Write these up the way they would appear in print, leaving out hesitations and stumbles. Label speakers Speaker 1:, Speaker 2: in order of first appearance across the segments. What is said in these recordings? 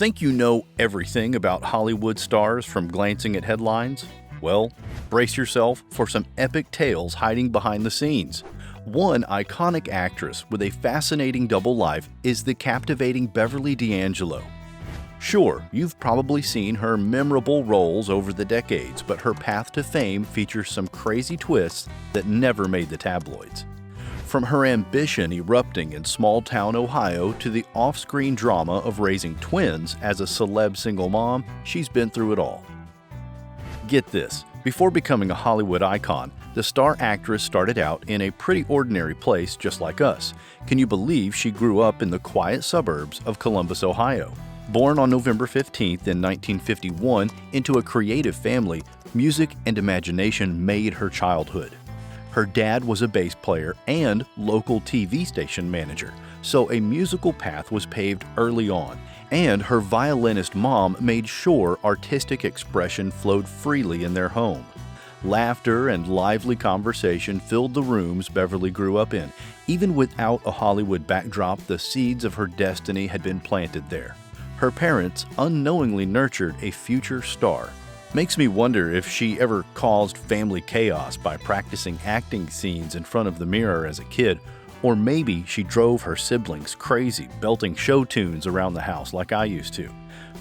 Speaker 1: Think you know everything about Hollywood stars from glancing at headlines? Well, brace yourself for some epic tales hiding behind the scenes. One iconic actress with a fascinating double life is the captivating Beverly D'Angelo. Sure, you've probably seen her memorable roles over the decades, but her path to fame features some crazy twists that never made the tabloids. From her ambition erupting in small-town Ohio to the off-screen drama of raising twins as a celeb single mom, she's been through it all. Get this, before becoming a Hollywood icon, the star actress started out in a pretty ordinary place just like us. Can you believe she grew up in the quiet suburbs of Columbus, Ohio? Born on November 15th in 1951 into a creative family, music and imagination made her childhood. Her dad was a bass player and local TV station manager, so a musical path was paved early on, and her violinist mom made sure artistic expression flowed freely in their home. Laughter and lively conversation filled the rooms Beverly grew up in. Even without a Hollywood backdrop, the seeds of her destiny had been planted there. Her parents unknowingly nurtured a future star. Makes me wonder if she ever caused family chaos by practicing acting scenes in front of the mirror as a kid, or maybe she drove her siblings crazy, belting show tunes around the house like I used to.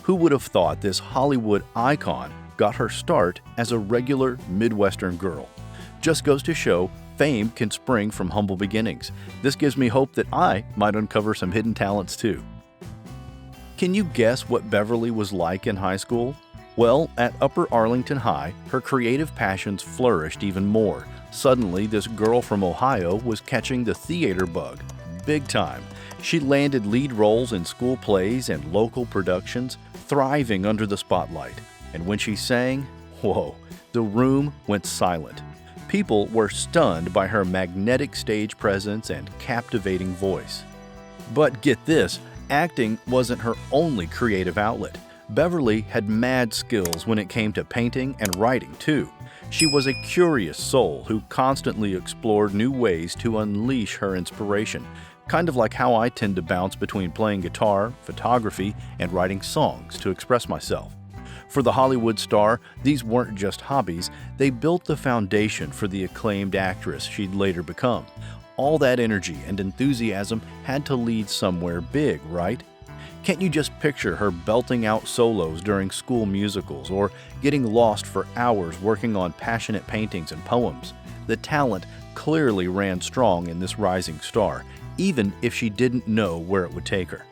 Speaker 1: Who would have thought this Hollywood icon got her start as a regular Midwestern girl? Just goes to show fame can spring from humble beginnings. This gives me hope that I might uncover some hidden talents too. Can you guess what Beverly was like in high school? Well, at Upper Arlington High, her creative passions flourished even more. Suddenly, this girl from Ohio was catching the theater bug, big time. She landed lead roles in school plays and local productions, thriving under the spotlight. And when she sang, whoa, the room went silent. People were stunned by her magnetic stage presence and captivating voice. But get this, acting wasn't her only creative outlet. Beverly had mad skills when it came to painting and writing, too. She was a curious soul who constantly explored new ways to unleash her inspiration, kind of like how I tend to bounce between playing guitar, photography, and writing songs to express myself. For the Hollywood star, these weren't just hobbies, they built the foundation for the acclaimed actress she'd later become. All that energy and enthusiasm had to lead somewhere big, right? Can't you just picture her belting out solos during school musicals or getting lost for hours working on passionate paintings and poems? The talent clearly ran strong in this rising star, even if she didn't know where it would take her.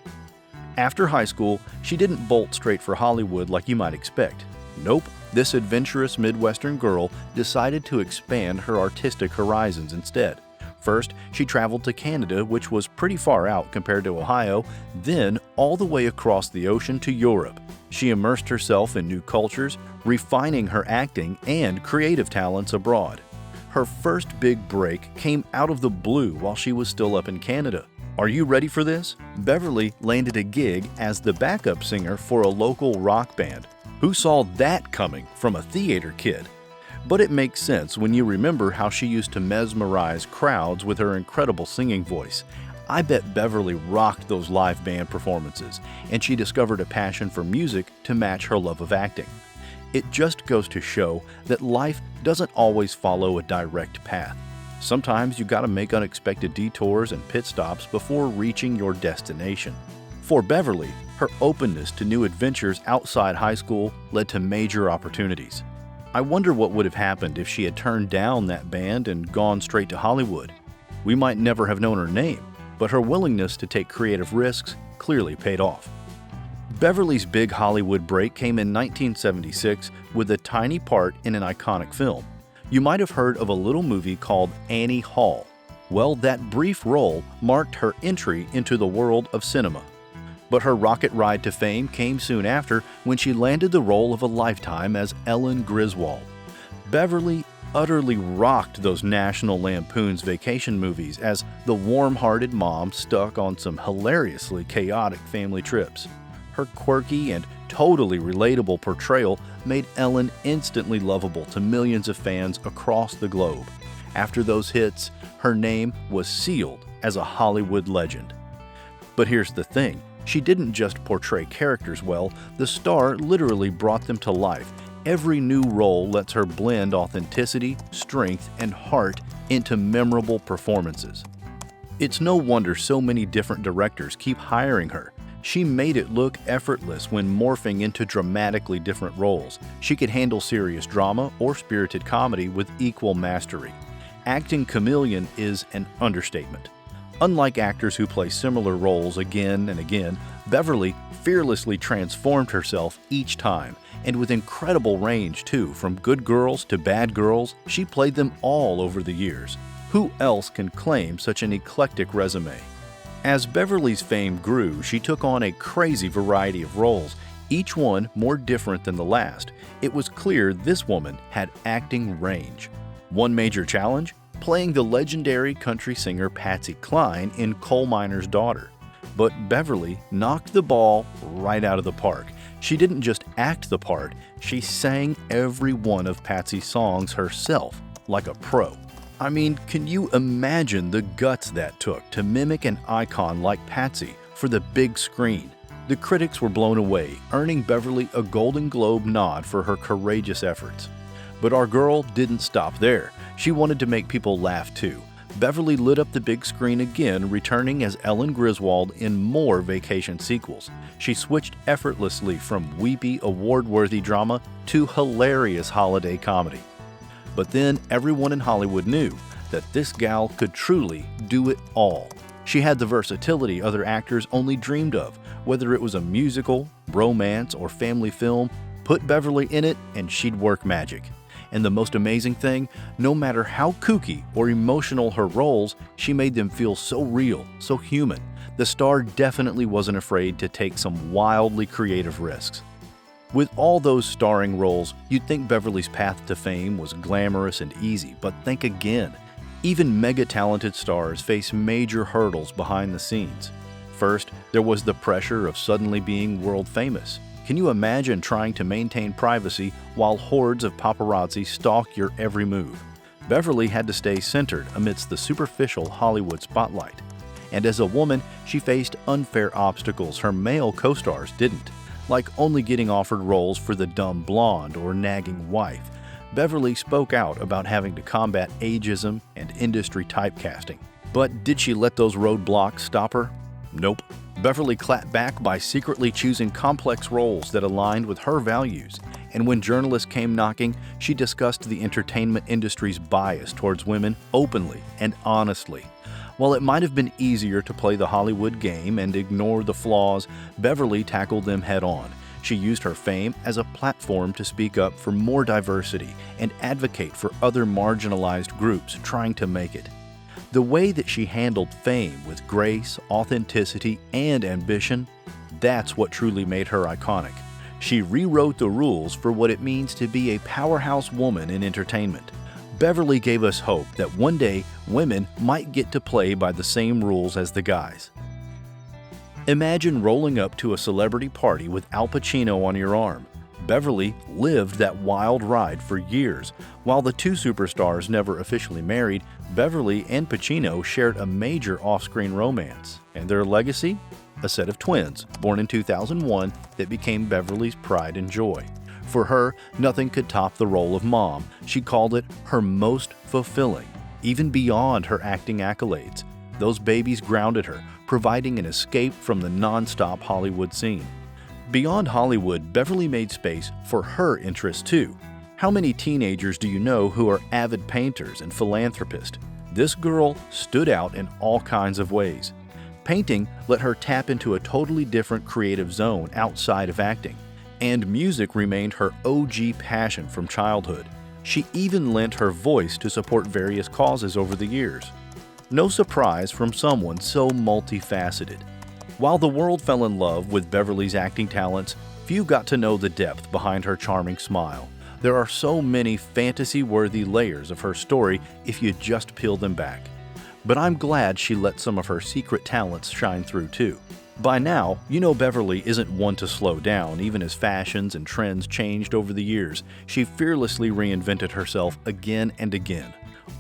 Speaker 1: After high school, she didn't bolt straight for Hollywood like you might expect. Nope, this adventurous Midwestern girl decided to expand her artistic horizons instead. First, she traveled to Canada, which was pretty far out compared to Ohio, then all the way across the ocean to Europe. She immersed herself in new cultures, refining her acting and creative talents abroad. Her first big break came out of the blue while she was still up in Canada. Are you ready for this? Beverly landed a gig as the backup singer for a local rock band. Who saw that coming from a theater kid? But it makes sense when you remember how she used to mesmerize crowds with her incredible singing voice. I bet Beverly rocked those live band performances, and she discovered a passion for music to match her love of acting. It just goes to show that life doesn't always follow a direct path. Sometimes you gotta make unexpected detours and pit stops before reaching your destination. For Beverly, her openness to new adventures outside high school led to major opportunities. I wonder what would have happened if she had turned down that band and gone straight to Hollywood. We might never have known her name, but her willingness to take creative risks clearly paid off. Beverly's big Hollywood break came in 1976 with a tiny part in an iconic film. You might have heard of a little movie called Annie Hall. Well, that brief role marked her entry into the world of cinema. But her rocket ride to fame came soon after when she landed the role of a lifetime as Ellen Griswold. Beverly utterly rocked those National Lampoon's vacation movies as the warm-hearted mom stuck on some hilariously chaotic family trips. Her quirky and totally relatable portrayal made Ellen instantly lovable to millions of fans across the globe. After those hits, her name was sealed as a Hollywood legend. But here's the thing. She didn't just portray characters well, the star literally brought them to life. Every new role lets her blend authenticity, strength, and heart into memorable performances. It's no wonder so many different directors keep hiring her. She made it look effortless when morphing into dramatically different roles. She could handle serious drama or spirited comedy with equal mastery. Acting chameleon is an understatement. Unlike actors who play similar roles again and again, Beverly fearlessly transformed herself each time, and with incredible range too. From good girls to bad girls, she played them all over the years. Who else can claim such an eclectic resume? As Beverly's fame grew, she took on a crazy variety of roles, each one more different than the last. It was clear this woman had acting range. One major challenge? Playing the legendary country singer Patsy Cline in Coal Miner's Daughter. But Beverly knocked the ball right out of the park. She didn't just act the part, she sang every one of Patsy's songs herself, like a pro. I mean, can you imagine the guts that took to mimic an icon like Patsy for the big screen? The critics were blown away, earning Beverly a Golden Globe nod for her courageous efforts. But our girl didn't stop there. She wanted to make people laugh too. Beverly lit up the big screen again, returning as Ellen Griswold in more Vacation sequels. She switched effortlessly from weepy, award-worthy drama to hilarious holiday comedy. But then everyone in Hollywood knew that this gal could truly do it all. She had the versatility other actors only dreamed of. Whether it was a musical, romance, or family film, put Beverly in it and she'd work magic. And the most amazing thing, no matter how kooky or emotional her roles, she made them feel so real, so human. The star definitely wasn't afraid to take some wildly creative risks. With all those starring roles, you'd think Beverly's path to fame was glamorous and easy, but think again. Even mega-talented stars face major hurdles behind the scenes. First, there was the pressure of suddenly being world famous. Can you imagine trying to maintain privacy while hordes of paparazzi stalk your every move? Beverly had to stay centered amidst the superficial Hollywood spotlight. And as a woman, she faced unfair obstacles her male co-stars didn't, like only getting offered roles for the dumb blonde or nagging wife. Beverly spoke out about having to combat ageism and industry typecasting. But did she let those roadblocks stop her? Nope. Beverly clapped back by secretly choosing complex roles that aligned with her values. And when journalists came knocking, she discussed the entertainment industry's bias towards women openly and honestly. While it might have been easier to play the Hollywood game and ignore the flaws, Beverly tackled them head-on. She used her fame as a platform to speak up for more diversity and advocate for other marginalized groups trying to make it. The way that she handled fame with grace, authenticity, and ambition, that's what truly made her iconic. She rewrote the rules for what it means to be a powerhouse woman in entertainment. Beverly gave us hope that one day women might get to play by the same rules as the guys. Imagine rolling up to a celebrity party with Al Pacino on your arm. Beverly lived that wild ride for years. While the two superstars never officially married, Beverly and Pacino shared a major off-screen romance. And their legacy? A set of twins, born in 2001, that became Beverly's pride and joy. For her, nothing could top the role of mom. She called it her most fulfilling, even beyond her acting accolades. Those babies grounded her, providing an escape from the non-stop Hollywood scene. Beyond Hollywood, Beverly made space for her interests too. How many teenagers do you know who are avid painters and philanthropists? This girl stood out in all kinds of ways. Painting let her tap into a totally different creative zone outside of acting. And music remained her OG passion from childhood. She even lent her voice to support various causes over the years. No surprise from someone so multifaceted. While the world fell in love with Beverly's acting talents, few got to know the depth behind her charming smile. There are so many fantasy-worthy layers of her story if you just peel them back. But I'm glad she let some of her secret talents shine through too. By now, you know Beverly isn't one to slow down, even as fashions and trends changed over the years. She fearlessly reinvented herself again and again.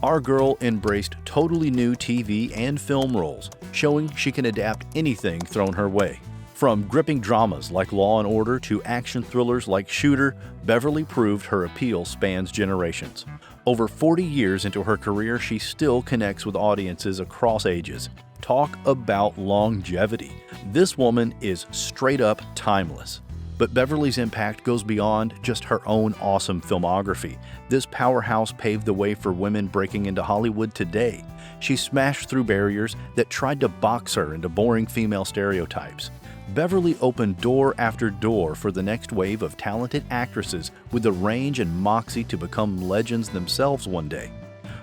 Speaker 1: Our girl embraced totally new TV and film roles, showing she can adapt anything thrown her way. From gripping dramas like Law & Order to action thrillers like Shooter, Beverly proved her appeal spans generations. Over 40 years into her career, she still connects with audiences across ages. Talk about longevity. This woman is straight up timeless. But Beverly's impact goes beyond just her own awesome filmography. This powerhouse paved the way for women breaking into Hollywood today. She smashed through barriers that tried to box her into boring female stereotypes. Beverly opened door after door for the next wave of talented actresses with the range and moxie to become legends themselves one day.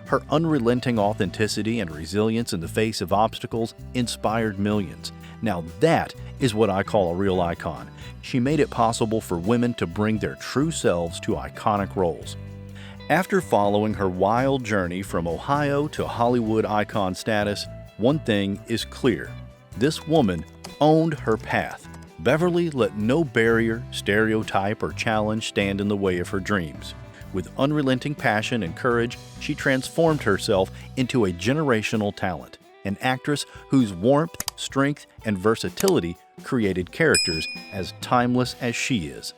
Speaker 1: Her unrelenting authenticity and resilience in the face of obstacles inspired millions. Now that is what I call a real icon. She made it possible for women to bring their true selves to iconic roles. After following her wild journey from Ohio to Hollywood icon status, one thing is clear. This woman owned her path. Beverly let no barrier, stereotype, or challenge stand in the way of her dreams. With unrelenting passion and courage, she transformed herself into a generational talent, an actress whose warmth, strength, and versatility created characters as timeless as she is.